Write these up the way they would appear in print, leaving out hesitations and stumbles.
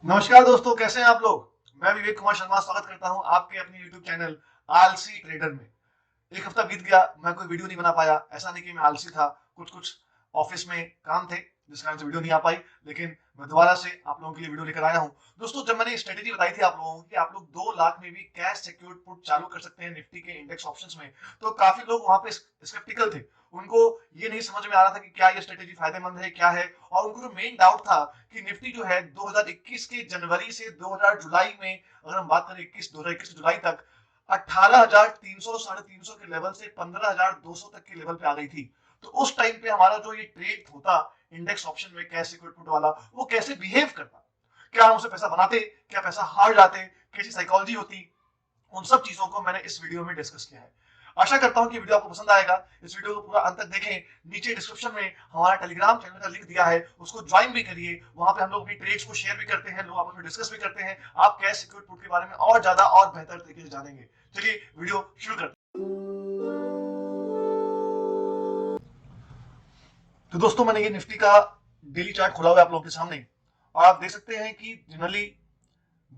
नमस्कार दोस्तों, कैसे हैं आप लोग। मैं विवेक कुमार शर्मा स्वागत करता हूं आपके अपने YouTube चैनल आलसी ट्रेडर में। एक हफ्ता बीत गया, मैं कोई वीडियो नहीं बना पाया। ऐसा नहीं कि मैं आलसी था, कुछ कुछ ऑफिस में काम थे जिस कारण से वीडियो नहीं आ पाई, लेकिन मैं दोबारा से आप लोगों के लिए वीडियो लेकर आया हूं। दोस्तों, जब मैंने स्ट्रेटेजी बताई थी आप लोगों को कि आप लोग 2 लाख में भी कैश सिक्योर्ड पुट चालू कर सकते हैं निफ्टी के इंडेक्स ऑप्शंस में, तो काफी लोग वहां पे स्केप्टिकल थे। उनको ये नहीं समझ में आ रहा था कि क्या ये स्ट्रेटेजी फायदेमंद है, क्या है। और उनको जो मेन डाउट था कि निफ्टी जो है 2021 के जनवरी से 2000 जुलाई में, अगर हम बात करें 2021 जुलाई तक, 18,300 350 के लेवल से 15,200 तक के लेवल पे आ गई थी। तो उस टाइम पे हमारा जो ये ट्रेड होता इंडेक्स ऑप्शन में कैश सिक्योर्ड पुट वाला, वो कैसे बिहेव करता, क्या हम उससे पैसा बनाते, क्या पैसा हार जाते, कैसी साइकोलॉजी होती, उन सब चीजों को मैंने इस वीडियो में डिस्कस किया है। आशा करता हूं कि वीडियो आपको पसंद आएगा। इस वीडियो को पूरा अंत तक देखें। नीचे डिस्क्रिप्शन में हमारा टेलीग्राम चैनल का लिंक दिया है, उसको ज्वाइन भी करिए। वहां पे हम लोग अपनी ट्रेड्स को शेयर भी करते हैं, लोग आपस में डिस्कस भी करते हैं। आप कैश सिक्योर्ड पुट के बारे में और ज्यादा और बेहतर तरीके से जानेंगे। चलिए वीडियो शुरू करते हैं। तो दोस्तों, मैंने ये निफ्टी का डेली चार्ट खोला हुआ है आप लोगों के सामने, और आप देख सकते हैं कि जनरली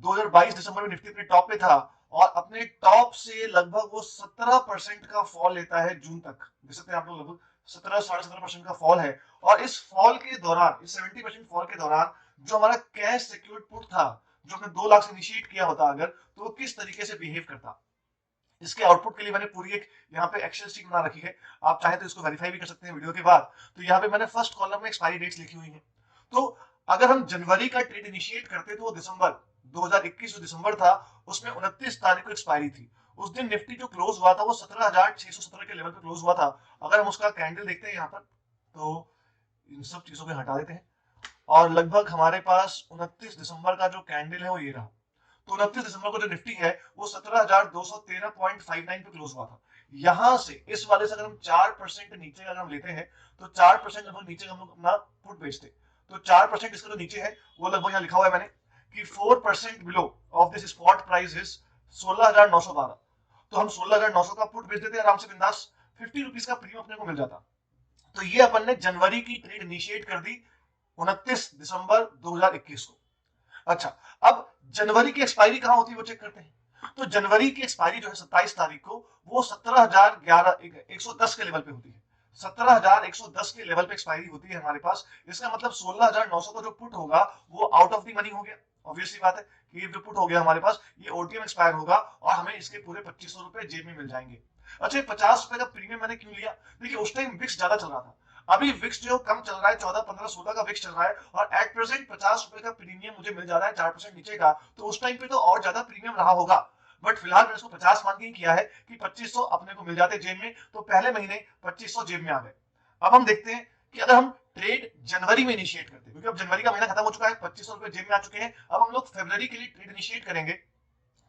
2022 दिसंबर में निफ्टी अपने टॉप पे था, और अपने टॉप से लगभग वो 17% का फॉल लेता है जून तक। देख सकते हैं आप लोग, लगभग 17 साढ़े 17% का फॉल है। और इस फॉल के दौरान, इस 70% फॉल के दौरान, जो हमारा कैश सिक्योर्ड पुट था, जो हमने 2 लाख से इनिशिएट किया होता अगर, तो वो किस तरीके से बिहेव करता, इसके आउटपुट के लिए मैंने पूरी एक यहाँ पे एक्सेल शीट बना रखी है। आप चाहे तो इसको वेरीफाई भी कर सकते हैं वीडियो के बाद। तो यहाँ पे मैंने फर्स्ट कॉलम में एक्सपायरी डेट्स लिखी हुई है। तो अगर हम जनवरी का ट्रेड इनिशिएट करते तो वो दिसंबर 2021 जो दिसंबर था, उसमें 29 तारीख को एक्सपायरी थी। उस दिन निफ्टी जो क्लोज हुआ था वो 17,617 के लेवल पे क्लोज हुआ था। अगर हम उसका कैंडल देखते हैं यहाँ पर, तो इन सब चीजों को हटा देते हैं, और लगभग हमारे पास 29 दिसंबर का जो कैंडल है वो ये रहा। तो 29 दिसंबर को जो निफ्टी है वो 17,213.59 पे क्लोज हुआ था। यहां से इस वाले से अगर हम 4% नीचे अगर हम लेते हैं, तो 4% लगभग नीचे हम लोग अपना पुट बेचते, तो 4% इसका जो नीचे है वो लगभग यहाँ लिखा हुआ है मैंने कि 4% below of this spot price is 16,912। तो हम 16,900 का पुट बेच देते हैं आराम से बिंदास, 50 रुपीज का प्रीमियम अपने को मिल जाता। तो ये अपन ने जनवरी की ट्रेड इनिशिएट कर दी 29 दिसंबर 2021 को। अच्छा, अब जनवरी की एक्सपायरी कहां होती है वो चेक करते हैं। तो जनवरी की एक्सपायरी जो है 27 तारीख को, वो 17,110 के लेवल पे होती है। 17,110 के लेवल पे एक्सपायरी होती है हमारे पास। इसका मतलब 16,900 का जो पुट होगा वो आउट ऑफ द मनी हो गया। ऑब्वियसली बात है कि ये जो पुट हो गया हमारे पास, ये ओटीएम एक्सपायर होगा और हमें इसके पूरे 2500 रुपए जेब में मिल जाएंगे। अच्छा, 50 रुपए का प्रीमियम मैंने क्यों लिया? देखिए, उस टाइम विक्स ज्यादा चल रहा था। अभी विक्स जो कम चल रहा है, 14 15 16 का विक्स चल रहा है, और एट प्रेजेंट 50 रुपए का प्रीमियम मुझे मिल जा रहा है 4% नीचे का। तो उस टाइम पे तो और ज्यादा प्रीमियम रहा होगा, बट फिलहाल मैंने इसको 50 मान के ही किया है कि 2500 अपने को मिल जाते जेब में। तो पहले महीने 2500 जेब में आ गए। अब हम देखते हैं कि अगर हम ट्रेड जनवरी में इनिशिएट करते हैं, क्योंकि अब जनवरी का महीना खत्म हो चुका है, 2500 रुपए जेब में आ चुके हैं। अब हम लोग फरवरी के लिए ट्रेड इनिशिएट करेंगे।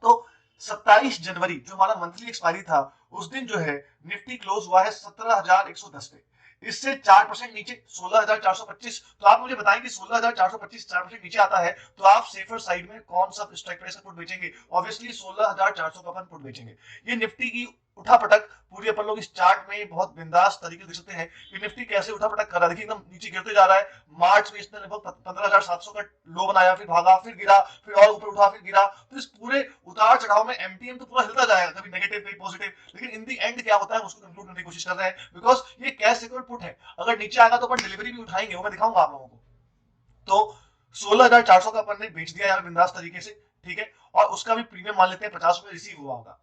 तो 27 जनवरी जो हमारा मंथली एक्सपायरी था, उस दिन जो है निफ्टी क्लोज हुआ है 17,110 पे। इससे 4% नीचे 16,425। तो आप मुझे बताएं कि 16,425 4% नीचे आता है, तो आप सेफर साइड में कौन सा स्ट्राइक प्राइस का पुट बेचेंगे? ऑब्वियसली 16,400 का अपन पुट बेचेंगे। ये निफ्टी की उठापटक पूरी अपन लोग इस चार्ट में बहुत बिंदास तरीके से देख सकते हैं कि निफ्टी कैसे उठापटक कर रहा है। देखिए, एकदम नीचे गिरते जा रहा है। मार्च में इसने लगभग 15,700 का लो बनाया, फिर भागा, फिर गिरा, फिर और ऊपर उठा, फिर गिरा। तो इस पूरे उतार चढ़ाव में एमटीएम तो पूरा हिलता जाएगा, कभी नेगेटिव कभी पॉजिटिव, लेकिन इन दी एंड क्या होता है उसको कंक्लूड करने की कोशिश कर रहे हैं, बिकॉज ये कैश सिक्योर्ड पुट है। अगर नीचे आएगा तो अपन डिलीवरी भी उठाएंगे, वो मैं दिखाऊंगा आप लोगों को। तो 16,400 का अपन ने बेच दिया यार बिंदास तरीके से, ठीक है। और उसका भी प्रीमियम मान लेते हैं 50 रुपए रिसीव हुआ होगा।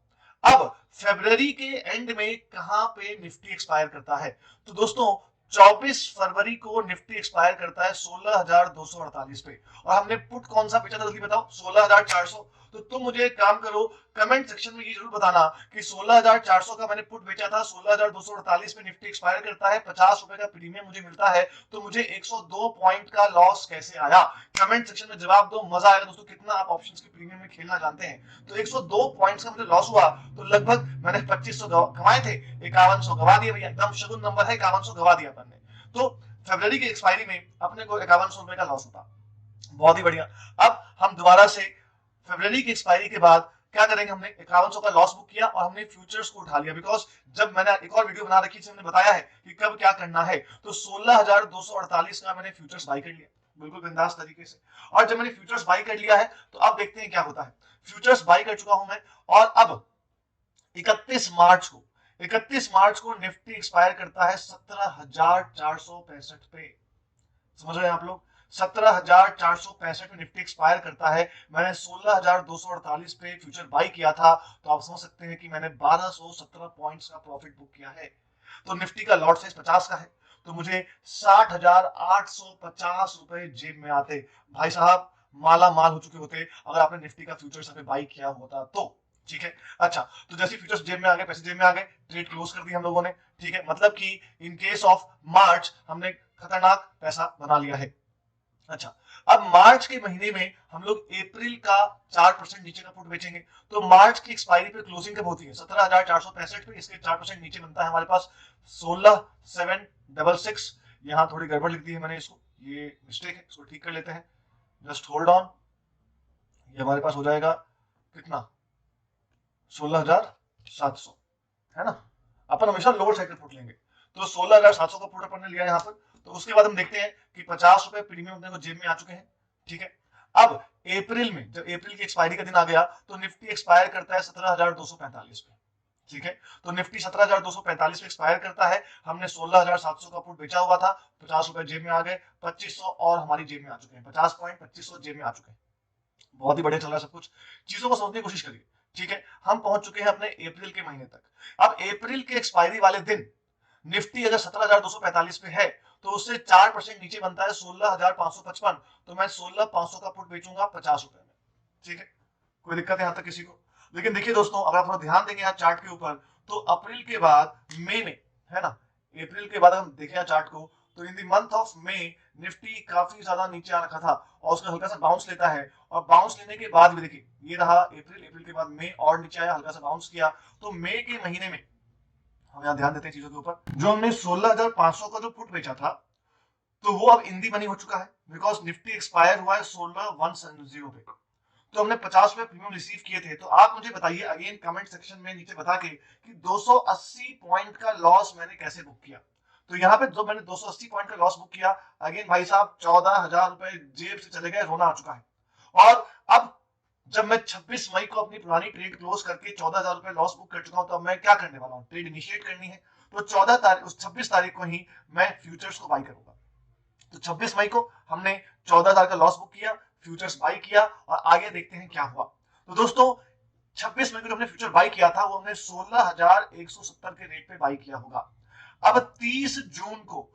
अब फरवरी के एंड में कहां पे निफ्टी एक्सपायर करता है? तो दोस्तों, 24 फरवरी को निफ्टी एक्सपायर करता है 16,248 पे, और हमने पुट कौन सा बेचा था जल्दी बताओ? 16,400। तो तुम मुझे एक काम करो, कमेंट सेक्शन में ये जरूर बताना कि 16,400 का मैंने पुट बेचा था, 16,248 में निफ्टी एक्सपायर करता है, 50 रुपए का प्रीमियम मुझे मिलता है, तो मुझे 102 पॉइंट का लॉस कैसे आया? कमेंट सेक्शन में जवाब दो, मजा आएगा दोस्तों। कितना आप ऑप्शंस के प्रीमियम में खेलना जानते हैं। तो 102 पॉइंट्स का मुझे लॉस हुआ, तो लगभग मैंने 2500 कमाए थे, 5100 गवा दिए भैया। एकदम शगुन नंबर है, 5100 गवा दिया अपन ने। तो फरवरी की एक्सपायरी में अपने को 5100 रुपए का लॉस होता। बहुत ही बढ़िया। अब हम दोबारा से फरवरी की एक्सपायरी के बाद क्या करेंगे? हमने 5100 का लॉस बुक किया और हमने फ्यूचर्स को उठा लिया, बिकॉज जब मैंने एक और वीडियो बना रखी थी, मैंने बताया है कि कब क्या करना है। तो 16,248 का मैंने फ्यूचर्स बाय कर लिया। बिल्कुल बिंदास तरीके से। और जब मैंने फ्यूचर्स बाई कर लिया है तो अब देखते हैं क्या होता है। फ्यूचर्स बाई कर चुका हूं मैं, और अब 31 मार्च को निफ्टी एक्सपायर करता है 17,465 पे। समझ रहे हैं आप लोग? 17,465 में निफ्टी एक्सपायर करता है। मैंने 16,248 पे फ्यूचर बाई किया था, तो आप समझ सकते हैं कि मैंने 1217 पॉइंट्स का प्रॉफिट बुक किया है। तो निफ्टी का लॉट साइज 50 का है, तो मुझे 60,850 रुपए जेब में आते। भाई साहब माला माल हो चुके होते अगर आपने निफ्टी का फ्यूचर्स अभी बाई किया होता तो। ठीक है, अच्छा, तो जैसे फ्यूचर्स जेब में आ गए, पैसे जेब में आ गए, ट्रेड क्लोज कर दिया हम लोगों ने। ठीक है, मतलब कि इन केस ऑफ मार्च हमने खतरनाक पैसा बना लिया है। अच्छा, अब मार्च के महीने में हम लोग अप्रैल का 4% नीचे का पुट बेचेंगे। तो मार्च की एक्सपायरी पे क्लोजिंग कब होती है? 17,465 पे। इसके 4% नीचे बनता है हमारे पास 16,766। यहाँ थोड़ी गड़बड़ लिख दी है मैंने इसको, ये मिस्टेक है, इसको ठीक कर लेते हैं। जस्ट होल्ड ऑन, ये हमारे पास हो जाएगा कितना? 16,700, है ना? अपन हमेशा लोअर साइड का पुट लेंगे, तो 16,700 का पुट अपन ने लिया यहाँ पर। तो उसके बाद हम देखते हैं कि 50 रुपए प्रीमियम अपने को जेब में आ चुके हैं। ठीक है, अब अप्रैल में, जब अप्रैल की एक्सपायरी का दिन आ गया, तो निफ्टी एक्सपायर करता है 17,245 पे। ठीक है, तो निफ्टी 17,245 पे एक्सपायर करता है। हमने 16,700 का पुट बेचा हुआ था, 50 रुपए जेब में आ गए, 2500 और हमारी जेब में आ चुके हैं। 50 पॉइंट 2500 जेब में आ चुके हैं। बहुत ही बढ़िया चल रहा है सब कुछ। चीजों को समझने की कोशिश करिए। ठीक है, हम पहुंच चुके हैं अपने अप्रैल के महीने तक। अब अप्रैल के एक्सपायरी वाले दिन निफ्टी अगर 17,245 पे है, तो उससे 4% नीचे बनता है 16,555। तो मैं 16,500 का पुट बेचूंगा 50 रुपए में। ठीक है, कोई दिक्कत है यहां तक किसी को? लेकिन देखिए दोस्तों, अगर आप थोड़ा ध्यान देंगे यहाँ चार्ट के ऊपर, तो अप्रैल के बाद मई में, है ना, अप्रैल के बाद हम देखें चार्ट को, तो in the month of May Nifty काफी ज्यादा नीचे आ रखा था, और उसका हल्का सा बाउंस लेता है। और बाउंस लेने के बाद भी देखिए, ये रहा अप्रैल, अप्रैल के बाद मई और नीचे आया, हल्का सा बाउंस किया। तो मई के महीने में हम यहाँ ध्यान देते हैं चीजों के ऊपर, जो हमने 16,500 का जो पुट बेचा था, तो वो अब इन दी मनी हो चुका है, बिकॉज निफ्टी एक्सपायर हुआ है 16,170 पे। तो हमने 50 रुपए प्रीमियम रिसीव किए थे। तो आप मुझे बताइए अगेन कमेंट सेक्शन में नीचे बता के कि 280 पॉइंट का लॉस मैंने कैसे बुक किया। तो यहाँ पे जो मैंने 280 पॉइंट का लॉस बुक किया, अगेन भाई साहब 14,000 रुपए जेब से चले गए, रोना आ चुका है। और अब जब मैं 26 मई को अपनी पुरानी ट्रेड क्लोज करके 14,000 रुपए लॉस बुक कर चुका हूं, तो अब मैं क्या करने वाला हूँ? ट्रेड इनिशिएट करनी है। तो 14 तारीख, उस 26 तारीख को ही मैं फ्यूचर्स को बाई करूंगा। तो 26 मई को हमने 14,000 का लॉस बुक किया, फ्यूचर्स बाई किया, और आगे देखते हैं क्या हुआ। तो दोस्तों 26 मई को जो हमने फ्यूचर बाई किया था, वो हमने 16,170 के रेट पे बाई किया होगा। अब 30 जून को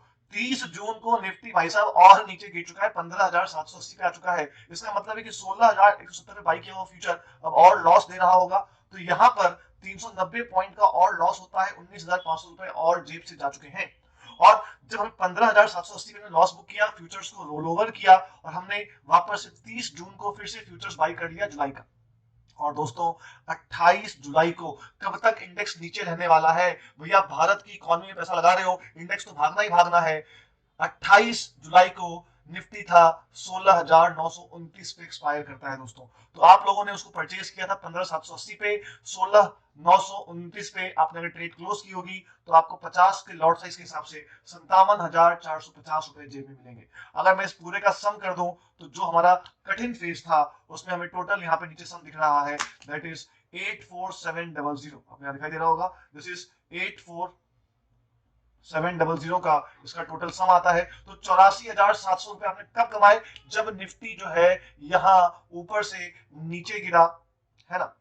निफ्टी भाई साहब और नीचे गिर चुका है, 15,780 पे आ चुका है। इसका मतलब है कि 16,170 पे बाई किया हुआ फ्यूचर अब और लॉस दे रहा होगा। तो यहाँ पर 390 पॉइंट का और लॉस होता है, 19,500 रुपए और जेब से जा चुके हैं। और जब हम 15,780 में लॉस बुक किया, फ्यूचर्स को रोल ओवर किया, और हमने वापस 30 जून को फिर से फ्यूचर्स बाई कर लिया जुलाई का। और दोस्तों 28 जुलाई को कब तक इंडेक्स नीचे रहने वाला है? भैया भारत की इकोनॉमी में पैसा लगा रहे हो, इंडेक्स तो भागना ही भागना है। 28 जुलाई को निफ्टी था 16,929 पे एक्सपायर करता है दोस्तों। तो आप लोगों ने उसको परचेज किया था 15,780 पे, 16,929 पे आपने अगर ट्रेड क्लोज की होगी, तो आपको 50 के लॉट साइज के हिसाब से 57,450 रुपए जेब में मिलेंगे। अगर मैं इस पूरे का सम कर दूं, तो जो हमारा कठिन फेज था, उसमें हमें टोटल यहाँ पे नीचे सम दिख रहा है, दैट इज 84700। आपको यहाँ दिखाई दे रहा होगा, दिस इज 84700 का इसका टोटल सम आता है। तो 84,700 रुपए आपने कब कमाए? जब निफ्टी जो है यहाँ ऊपर से नीचे गिरा, है ना,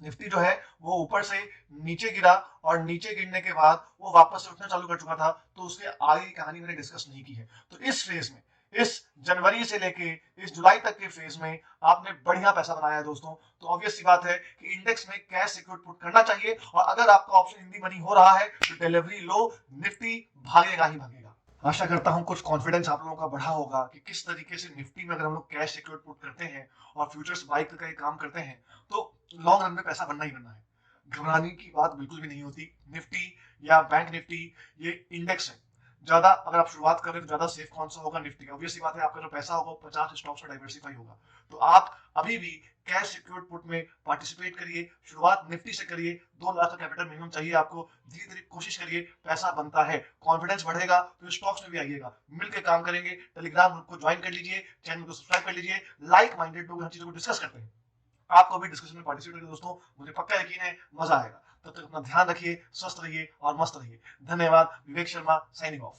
निफ्टी जो है वो ऊपर से नीचे गिरा, और नीचे गिरने के बाद वो वापस से उठना चालू कर चुका था। तो उसके आगे की कहानी मैंने डिस्कस नहीं की है। तो इस फेज में, इस जनवरी से लेके इस जुलाई तक के फेज में आपने बढ़िया पैसा बनाया है दोस्तों। तो ऑब्वियस सी बात है कि इंडेक्स में कैश सिक्योर्ड पुट करना चाहिए, और अगर आपका ऑप्शन हिंदी मनी हो रहा है, तो डिलीवरी लो, निफ्टी भागेगा ही भागेगा। आशा करता हूं कुछ कॉन्फिडेंस आप लोगों का बढ़ा होगा कि किस तरीके से निफ्टी में अगर हम लोग कैश सिक्योर्ड पुट करते हैं और फ्यूचर्स बाई का काम करते हैं, तो लॉन्ग रन में पैसा बनना ही बनना है। घबराने की बात बिल्कुल भी नहीं होती। निफ्टी या बैंक निफ्टी ये इंडेक्स है, ज्यादा अगर आप शुरुआत करें तो ज्यादा सेफ कौन सा होगा? निफ्टी का। ऑब्वियस सी बात है, आपका जो पैसा होगा वो 50 स्टॉक्स में डाइवर्सिफाई होगा। तो आप अभी भी कैश सिक्योर्ड पुट में पार्टिसिपेट करिए। शुरुआत निफ्टी से करिए, 2 लाख का कैपिटल मिनिमम चाहिए आपको। धीरे धीरे कोशिश करिए, पैसा बनता है। कॉन्फिडेंस बढ़ेगा तो स्टॉक्स में भी आइएगा, मिलकर काम करेंगे। टेलीग्राम ग्रुप को ज्वाइन कर लीजिए, चैनल को सब्सक्राइब कर लीजिए। लाइक माइंडेड लोग हर चीजों को डिस्कस करते हैं। आपको भी डिस्कशन में पार्टिसिपेट करके दोस्तों मुझे पक्का यकीन है मजा आएगा। तब तक अपना ध्यान रखिए, स्वस्थ रहिए और मस्त रहिए। धन्यवाद। Vivek Sharma signing off.